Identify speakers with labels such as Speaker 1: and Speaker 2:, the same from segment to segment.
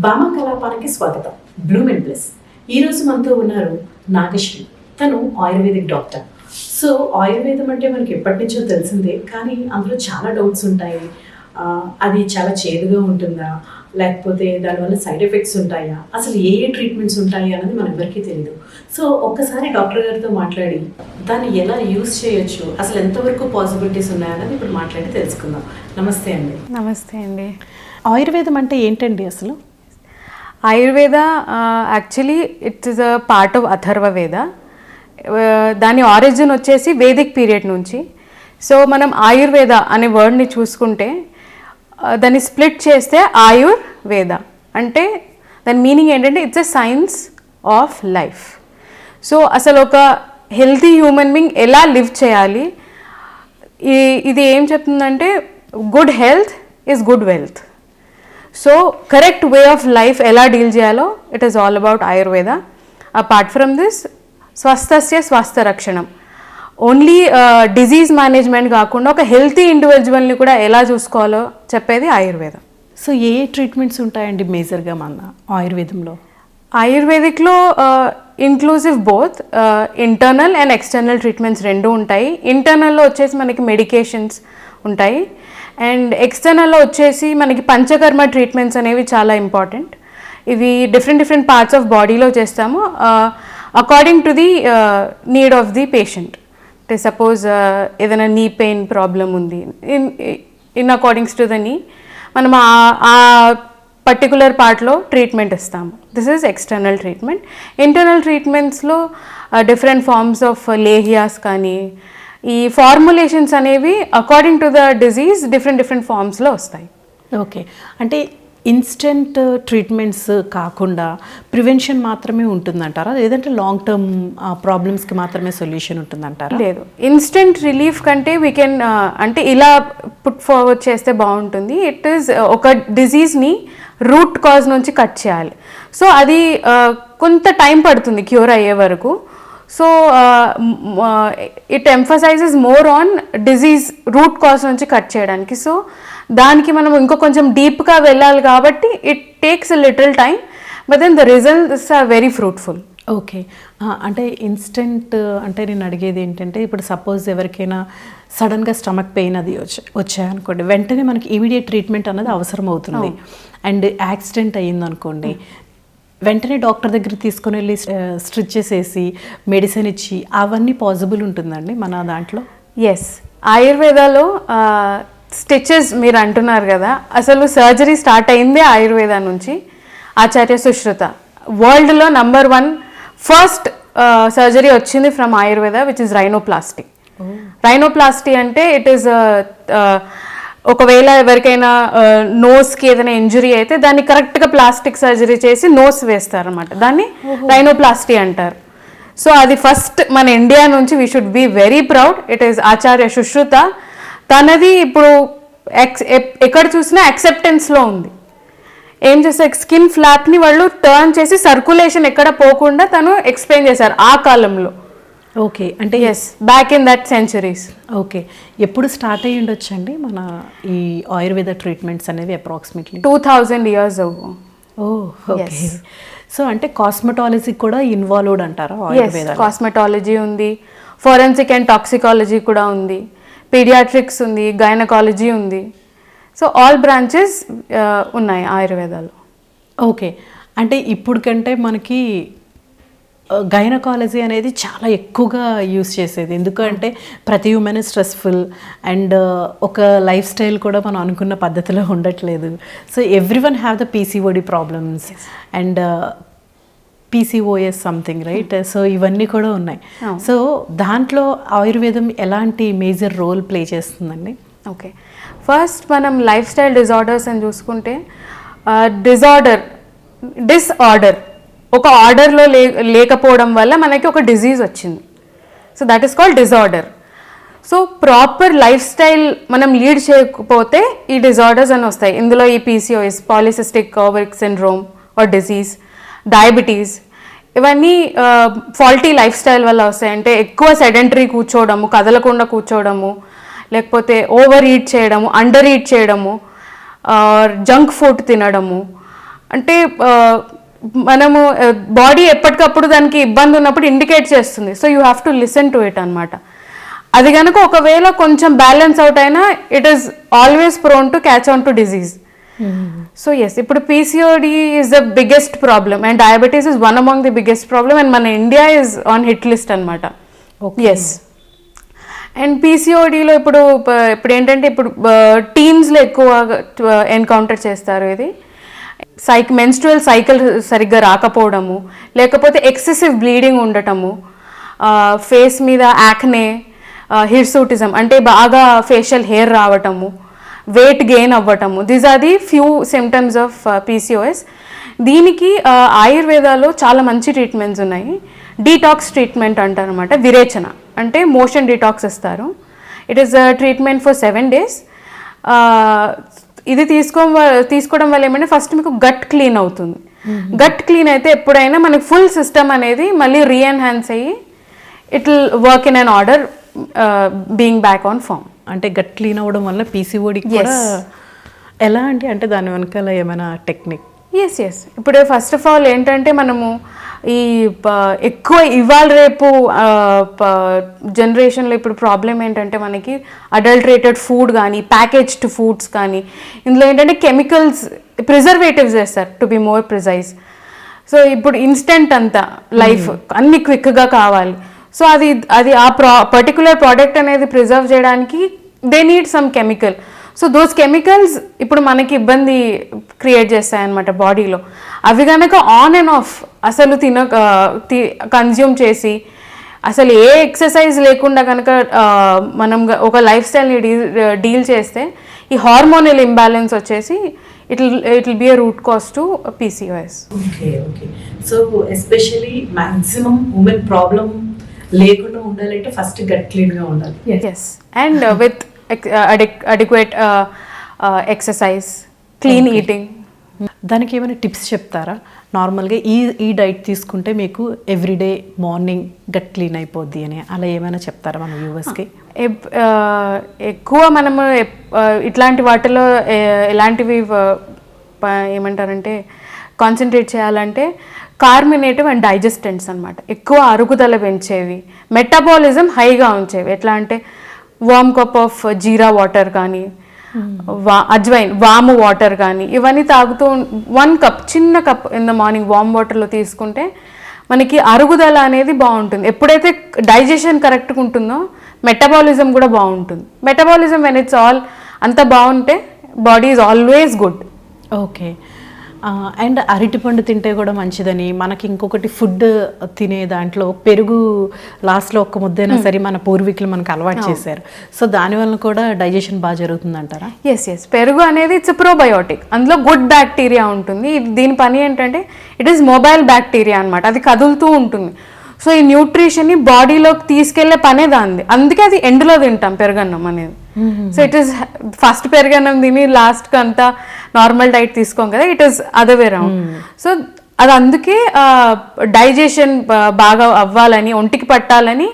Speaker 1: భామ కలాపానికి స్వాగతం. Bloom and plus. ఈరోజు మనతో ఉన్నారు నాగశ్రీ. తను ఆయుర్వేదిక్ డాక్టర్. సో ఆయుర్వేదం అంటే మనకి ఎప్పటి నుంచో తెలిసిందే, కానీ అందులో చాలా డౌట్స్ ఉంటాయి. అది చాలా చేదుగా ఉంటుందా, లేకపోతే దానివల్ల సైడ్ ఎఫెక్ట్స్ ఉంటాయా, అసలు ఏ ట్రీట్మెంట్స్ ఉంటాయి అన్నది మన ఎవరికీ తెలియదు. సో ఒక్కసారి డాక్టర్ గారితో మాట్లాడి దాన్ని ఎలా యూజ్ చేయొచ్చు, అసలు ఎంతవరకు పాసిబిలిటీస్ ఉన్నాయన్నది ఇప్పుడు మాట్లాడి తెలుసుకుందాం. నమస్తే అండి.
Speaker 2: నమస్తే అండి.
Speaker 1: ఆయుర్వేదం అంటే ఏంటండి అసలు?
Speaker 2: Ayurveda actually it's is a part of Atharvaveda. దాని ఆరిజిన్ వచ్చేసి వేదిక్ పీరియడ్ నుంచి. సో మనం ఆయుర్వేద అనే వర్డ్ని చూసుకుంటే దాన్ని స్ప్లిట్ చేస్తే ఆయుర్వేద అంటే దాని మీనింగ్ ఏంటంటే it's a science of life. So అసలు ఒక హెల్తీ హ్యూమన్ బీయింగ్ ఎలా లివ్ చేయాలి, ఇది ఏం చెప్తుందంటే good health is good wealth. So correct way of life ఎలా డీల్ చేయాలో it is all about Ayurveda. Apart from this స్వస్థస్య స్వాస్థ్య రక్షణం, ఓన్లీ డిజీజ్ మేనేజ్మెంట్ కాకుండా ఒక హెల్తీ ఇండివిజువల్ని కూడా ఎలా చూసుకోవాలో చెప్పేది ఆయుర్వేద.
Speaker 1: సో ఏ ట్రీట్మెంట్స్ ఉంటాయండి మేజర్గా మన ఆయుర్వేదంలో?
Speaker 2: ఆయుర్వేదిక్లో inclusive both internal and external treatments రెండు ఉంటాయి. ఇంటర్నల్లో వచ్చేసి మనకి మెడికేషన్స్ ఉంటాయి, అండ్ ఎక్స్టర్నల్లో వచ్చేసి మనకి పంచకర్మ ట్రీట్మెంట్స్ అనేవి చాలా ఇంపార్టెంట్. ఇవి డిఫరెంట్ పార్ట్స్ ఆఫ్ బాడీలో చేస్తాము according to the need of the patient. అంటే సపోజ్ ఏదైనా నీ పెయిన్ ప్రాబ్లం ఉంది, in accordings to the knee మనం ఆ పర్టికులర్ పార్ట్లో ట్రీట్మెంట్ ఇస్తాము. This is external treatment. Internal ట్రీట్మెంట్స్లో డిఫరెంట్ ఫార్మ్స్ ఆఫ్ లేహియాస్ కానీ ఈ ఫార్ములేషన్స్ అనేవి according to the disease different ఫార్మ్స్లో వస్తాయి.
Speaker 1: ఓకే, అంటే ఇన్స్టెంట్ ట్రీట్మెంట్స్ కాకుండా ప్రివెన్షన్ మాత్రమే ఉంటుందంటారా, లేదంటే లాంగ్ టర్మ్ ప్రాబ్లమ్స్కి మాత్రమే సొల్యూషన్ ఉంటుందంటారా?
Speaker 2: లేదు, ఇన్స్టెంట్ రిలీఫ్ కంటే వీ కెన్ అంటే ఇలా పుట్ ఫార్వర్డ్ చేస్తే బాగుంటుంది. ఇట్ ఈస్ ఒక డిజీజ్ని రూట్ కాజ్ నుంచి కట్ చేయాలి. సో అది కొంత టైం పడుతుంది క్యూర్ అయ్యే వరకు. So it emphasizes more on disease root cause నుంచి కట్ చేయడానికి. సో దానికి మనం ఇంకో కొంచెం డీప్గా వెళ్ళాలి కాబట్టి it takes a little time, but then the results are very fruitful.
Speaker 1: Okay, అంటే ఇన్స్టెంట్ అంటే నేను అడిగేది ఏంటంటే, ఇప్పుడు సపోజ్ ఎవరికైనా సడన్గా స్టమక్ పెయిన్ అది వచ్చాయనుకోండి, వెంటనే మనకి ఇమీడియట్ ట్రీట్మెంట్ అన్నది అవసరం అవుతుంది. అండ్ యాక్సిడెంట్ అయ్యిందనుకోండి, వెంటనే డాక్టర్ దగ్గర తీసుకొని వెళ్ళి స్టిచెస్ వేసి మెడిసిన్ ఇచ్చి అవన్నీ పాసిబుల్ ఉంటుందండి మన దాంట్లో?
Speaker 2: ఎస్, ఆయుర్వేదాలో స్టిచెస్ మీరు అంటున్నారు కదా, అసలు సర్జరీ స్టార్ట్ అయిందే ఆయుర్వేద నుంచి. ఆచార్య సుశ్రుత వరల్డ్లో నంబర్ 1 ఫస్ట్ సర్జరీ వచ్చింది from Ayurveda, which is rhinoplasty. Rhinoplasty అంటే ఇట్ ఈస్ ఒకవేళ ఎవరికైనా నోస్కి ఏదైనా ఇంజురీ అయితే దాన్ని కరెక్ట్గా ప్లాస్టిక్ సర్జరీ చేసి నోస్ వేస్తారన్నమాట, దాన్ని రైనోప్లాస్టీ అంటారు. సో అది ఫస్ట్ మన ఇండియా నుంచి we should be very proud. It is Acharya Sushruta. తనది ఇప్పుడు ఎక్కడ చూసినా యాక్సెప్టెన్స్లో ఉంది. ఏం చేస్తారు, స్కిన్ ఫ్లాప్ని వాళ్ళు టర్న్ చేసి సర్క్యులేషన్ ఎక్కడ పోకుండా తను ఎక్స్ప్లెయిన్ చేశారు ఆ కాలంలో.
Speaker 1: ఓకే, అంటే
Speaker 2: yes, back in that centuries.
Speaker 1: Okay, ఎప్పుడు స్టార్ట్ అయ్యి ఉండొచ్చండి మన ఈ ఆయుర్వేద ట్రీట్మెంట్స్ అనేవి? Approximately
Speaker 2: 2000 years ago.
Speaker 1: Okay. So అంటే కాస్మెటాలజీ కూడా ఇన్వాల్వ్డ్ అంటారా ఆయుర్వేద?
Speaker 2: కాస్మెటాలజీ ఉంది, ఫోరెన్సిక్ అండ్ టాక్సికాలజీ కూడా ఉంది, పీడియాట్రిక్స్ ఉంది, గైనకాలజీ ఉంది. సో ఆల్ బ్రాంచెస్ ఉన్నాయి ఆయుర్వేదాలో.
Speaker 1: ఓకే, అంటే ఇప్పుడు కంటే మనకి గైనకాలజీ అనేది చాలా ఎక్కువగా యూస్ చేసేది, ఎందుకంటే ప్రతి హ్యూమన్ స్ట్రెస్ఫుల్ అండ్ ఒక లైఫ్ స్టైల్ కూడా మనం అనుకున్న పద్ధతిలో ఉండట్లేదు. So everyone have the PCOD problems and PCOS something, right? So ఇవన్నీ కూడా ఉన్నాయి. సో దాంట్లో ఆయుర్వేదం ఎలాంటి మేజర్ రోల్ ప్లే చేస్తుందండి?
Speaker 2: ఓకే, ఫస్ట్ మనం లైఫ్ స్టైల్ డిజార్డర్స్ అని చూసుకుంటే డిస్ఆర్డర్ ఒక ఆర్డర్లో లేకపోవడం వల్ల మనకి ఒక డిజీజ్ వచ్చింది. So that is called disorder. So proper lifestyle మనం లీడ్ చేయకపోతే ఈ డిజార్డర్స్ అని వస్తాయి. ఇందులో ఈ PCOS, polycystic ovaric syndrome or disease, diabetes, ఇవన్నీ ఫాల్టీ లైఫ్ స్టైల్ వల్ల వస్తాయి. అంటే ఎక్కువ సెడెంటరీ కూర్చోవడము, కదలకుండా కూర్చోవడము, లేకపోతే ఓవర్ ఈట్ చేయడము, అండర్ ఈట్ చేయడము, జంక్ ఫుడ్ తినడము, అంటే మనము బాడీ ఎప్పటికప్పుడు దానికి ఇబ్బంది ఉన్నప్పుడు ఇండికేట్ చేస్తుంది. So you have to listen to it అనమాట. అది కనుక ఒకవేళ కొంచెం బ్యాలెన్స్ అవుట్ అయినా it is always prone to catch on to disease. So yes, ఇప్పుడు PCOD is the biggest problem and diabetes is one among the biggest problem and మన India is on hit list అనమాట. Yes, and పీసీఓడిలో ఇప్పుడు ఏంటంటే ఇప్పుడు టీన్స్లో ఎక్కువ encounter చేస్తారు. ఇది మెన్స్ట్రువల్ సైకిల్ సరిగ్గా రాకపోవడము, లేకపోతే ఎక్సెసివ్ బ్లీడింగ్ ఉండటము, ఫేస్ మీద యాక్నే, హిర్సూటిజం అంటే బాగా ఫేషియల్ హెయిర్ రావటము, వెయిట్ గెయిన్ అవ్వటము, these are the few symptoms of PCOS. దీనికి ఆయుర్వేదాలో చాలా మంచి ట్రీట్మెంట్స్ ఉన్నాయి. డీటాక్స్ ట్రీట్మెంట్ అంటారు అనమాట. విరేచన అంటే మోషన్ డీటాక్స్ ఇస్తారు. It is treatment for 7 days. ఇది తీసుకోవడం వల్ల ఏమంటే ఫస్ట్ మీకు గట్ క్లీన్ అవుతుంది. గట్ క్లీన్ అయితే ఎప్పుడైనా మనకి ఫుల్ సిస్టమ్ అనేది మళ్ళీ రీఎన్హాన్స్ అయ్యి it will work in an order being back on form.
Speaker 3: అంటే గట్ క్లీన్ అవ్వడం వల్ల పీసీఓడి కూడా ఎలా అంటే దాని వెనకాల ఏమైనా టెక్నిక్?
Speaker 2: ఎస్, ఇప్పుడు ఫస్ట్ ఆఫ్ ఆల్ ఏంటంటే మనము ఈ ఎక్కువ ఇవాళ రేపు జనరేషన్లో ఇప్పుడు ప్రాబ్లం ఏంటంటే మనకి అడల్టరేటెడ్ ఫుడ్ కానీ ప్యాకేజ్డ్ ఫుడ్స్ కానీ ఇందులో ఏంటంటే కెమికల్స్ ప్రిజర్వేటివ్స్ వేస్తారు to be more precise. So ఇప్పుడు ఇన్స్టెంట్ అంతా లైఫ్ అన్ని క్విక్గా కావాలి. సో అది ఆ పర్టికులర్ ప్రోడక్ట్ అనేది ప్రిజర్వ్ చేయడానికి they need some chemical. So those chemicals ఇప్పుడు మనకి ఇబ్బంది క్రియేట్ చేస్తాయన్నమాట బాడీలో. అవి కనుక ఆన్ అండ్ ఆఫ్ అసలు కన్జ్యూమ్ చేసి అసలు ఏ ఎక్సర్సైజ్ లేకుండా కనుక మనం ఒక లైఫ్ స్టైల్ని డీల్ చేస్తే ఈ హార్మోనల్ ఇంబ్యాలెన్స్ వచ్చేసి it will be a root cause to PCOS.
Speaker 1: Okay. So especially maximum women problem లేకుండా ఉండాలంటే ఫస్ట్ గట్ క్లీన్గా ఉండాలి.
Speaker 2: Yes, and with adequate exercise, clean eating.
Speaker 3: దానికి ఏమైనా టిప్స్ చెప్తారా? నార్మల్గా ఈ డైట్ తీసుకుంటే మీకు ఎవ్రీడే మార్నింగ్ గట్ క్లీన్ అయిపోద్ది అని అలా ఏమైనా చెప్తారా మన వ్యూవర్స్కి?
Speaker 2: ఎక్కువ మనము ఇట్లాంటి వాటిలో ఎలాంటివి ఏమంటారంటే కాన్సన్ట్రేట్ చేయాలంటే కార్మినేటివ్ అండ్ డైజెస్టెంట్స్ అనమాట. ఎక్కువ అరుగుదల పెంచేవి, మెటబాలిజం హైగా ఉంచేవి. ఎట్లా అంటే వామ్ కప్ ఆఫ్ జీరా వాటర్ కానీ అజ్వైన్ వాము వాటర్ కానీ ఇవన్నీ తాగుతూ 1 cup చిన్న కప్ ఇన్ ద మార్నింగ్ వామ్ వాటర్లో తీసుకుంటే మనకి అరుగుదల అనేది బాగుంటుంది. ఎప్పుడైతే డైజెషన్ కరెక్ట్గా ఉంటుందో మెటబాలిజం కూడా బాగుంటుంది. మెటబాలిజం వెన్ ఇట్స్ ఆల్ అంత బాగుంటే body is always good.
Speaker 3: Okay. And అరటిపండు తింటే కూడా మంచిదని, మనకి ఇంకొకటి ఫుడ్ తినే దాంట్లో పెరుగు లాస్ట్లో ఒక్క ముద్దైనా సరే మన పూర్వీకులు మనకు అలవాటు చేశారు. సో దానివల్ల కూడా డైజెషన్ బాగా జరుగుతుంది అంటారా?
Speaker 2: ఎస్, పెరుగు అనేది ఇట్స్ ప్రోబయోటిక్. అందులో గుడ్ బ్యాక్టీరియా ఉంటుంది. దీని పని ఏంటంటే ఇట్ ఈస్ మొబైల్ బ్యాక్టీరియా అనమాట. అది కదులుతూ ఉంటుంది. సో ఈ న్యూట్రిషన్ని బాడీలోకి తీసుకెళ్లే పనే దాన్ని. అందుకే అది ఎండ్లో తింటాం పెరుగన్నం అనేది. సో ఇట్ ఈస్ ఫస్ట్ పెరుగన్నం తిని లాస్ట్కి అంతా నార్మల్ డైట్ తీసుకోం కదా, it is other way round. So అది అందుకే డైజెషన్ బాగా అవ్వాలని, ఒంటికి పట్టాలని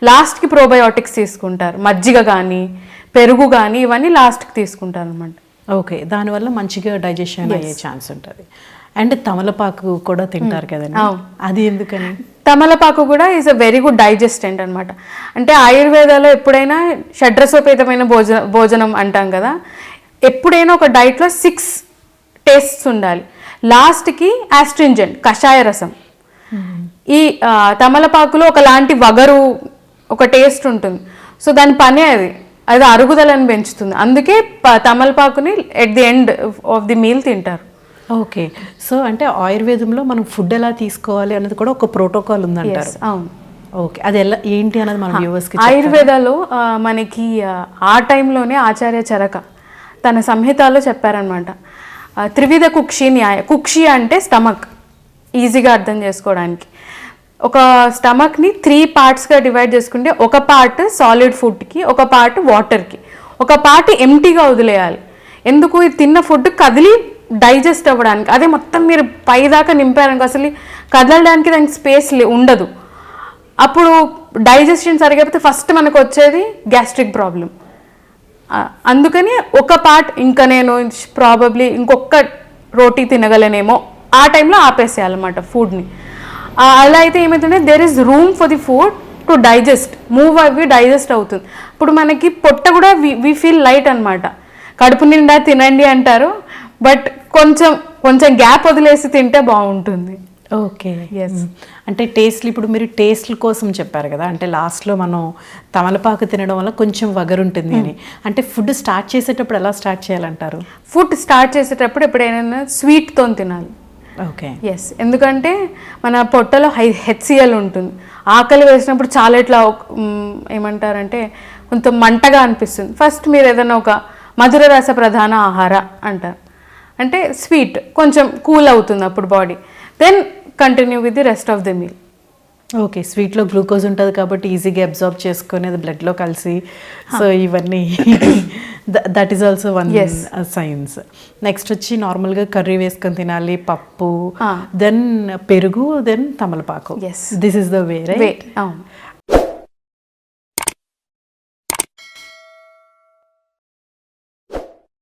Speaker 2: లాస్ట్కి ప్రోబయోటిక్స్ తీసుకుంటారు. మజ్జిగ కానీ పెరుగు కానీ ఇవన్నీ లాస్ట్కి తీసుకుంటారు అనమాట.
Speaker 3: ఓకే, దానివల్ల మంచిగా డైజెషన్ అయ్యే ఛాన్స్ ఉంటుంది. అండ్ తమలపాకు కూడా తింటారు కదండి, అది ఎందుకని?
Speaker 2: తమలపాకు కూడా ఈజ్ అ వెరీ గుడ్ డైజెస్టెంట్ అనమాట. అంటే ఆయుర్వేదాలో ఎప్పుడైనా షడ్రసోపేతమైన భోజనం అంటాం కదా, ఎప్పుడైనా ఒక డైట్లో 6 టేస్ట్స్ ఉండాలి. లాస్ట్కి ఆస్ట్రింజెంట్ కషాయ రసం. ఈ తమలపాకులో ఒకలాంటి వగరు ఒక టేస్ట్ ఉంటుంది. సో దాని పనే అది అరుగుదలను పెంచుతుంది. అందుకే తమలపాకుని at the end of the meal తింటారు.
Speaker 3: ఓకే, సో అంటే ఆయుర్వేదంలో మనం ఫుడ్ ఎలా తీసుకోవాలి అనేది కూడా ఒక ప్రోటోకాల్ ఉందంటారు.
Speaker 2: అవును.
Speaker 3: ఓకే, అది ఎలా ఏంటి అనేది మన వ్యూవర్స్కి
Speaker 2: ఆయుర్వేదాలో మనకి ఆ టైంలోనే ఆచార్య చరక తన సంహితాలో చెప్పారనమాట. త్రివిధ కుక్షి న్యాయ. కుక్షి అంటే స్టమక్, ఈజీగా అర్థం చేసుకోవడానికి. ఒక స్టమక్ని 3 partsగా డివైడ్ చేసుకుంటే ఒక పార్ట్ సాలిడ్ ఫుడ్కి, ఒక పార్ట్ వాటర్కి, ఒక పార్ట్ ఎంటీగా వదిలేయాలి. ఎందుకు? ఇది తిన్న ఫుడ్ కదిలి డైజెస్ట్ అవ్వడానికి. అదే మొత్తం మీరు పైదాకా నింపారనుకో అసలు కదలడానికి దానికి స్పేస్ ఉండదు. అప్పుడు డైజెషన్ సరిగైతే ఫస్ట్ మనకు వచ్చేది గ్యాస్ట్రిక్ ప్రాబ్లం. అందుకని ఒక పార్ట్ ఇంకా నేను ప్రాబబ్లీ ఇంకొక రోటీ తినగలనేమో ఆ టైంలో ఆపేసేయాలన్నమాట ఫుడ్ని. అలా అయితే ఏమవుతుందంటే there is room for the food to digest, move అవి డైజెస్ట్ అవుతుంది. ఇప్పుడు మనకి పొట్ట కూడా వి ఫీల్ లైట్ అనమాట. కడుపు నిండా తినండి అంటారు, బట్ కొంచెం కొంచెం గ్యాప్ వదిలేసి తింటే బాగుంటుంది.
Speaker 3: Okay, yes. అంటే టేస్ట్లు, ఇప్పుడు మీరు టేస్ట్ల కోసం చెప్పారు కదా, అంటే లాస్ట్లో మనం తమలపాకు తినడం వల్ల కొంచెం వగరుంటుంది అని. అంటే ఫుడ్ స్టార్ట్ చేసేటప్పుడు ఎలా స్టార్ట్ చేయాలంటారు?
Speaker 2: ఫుడ్ స్టార్ట్ చేసేటప్పుడు ఎప్పుడైనా స్వీట్తో తినాలి.
Speaker 3: ఓకే,
Speaker 2: ఎస్, ఎందుకంటే మన పొట్టలో హెచ్సిఎల్ ఉంటుంది. ఆకలి వేసినప్పుడు చాలా ఇట్లా ఏమంటారంటే కొంచెం మంటగా అనిపిస్తుంది. ఫస్ట్ మీరు ఏదైనా ఒక మధుర రస ప్రధాన ఆహార అంటారు, అంటే స్వీట్ కొంచెం కూల్ అవుతుంది అప్పుడు body. Then continue with the rest of the meal.
Speaker 3: Okay, స్వీట్లో గ్లూకోజ్ ఉంటుంది కాబట్టి ఈజీగా అబ్జార్బ్ చేసుకొని అది బ్లడ్లో కలిసి, సో ఇవన్నీ that is also one science. Next వచ్చి నార్మల్గా కర్రీ వేసుకొని తినాలి, పప్పు, దెన్ పెరుగు, దెన్ తమలపాకు. This is the way, right?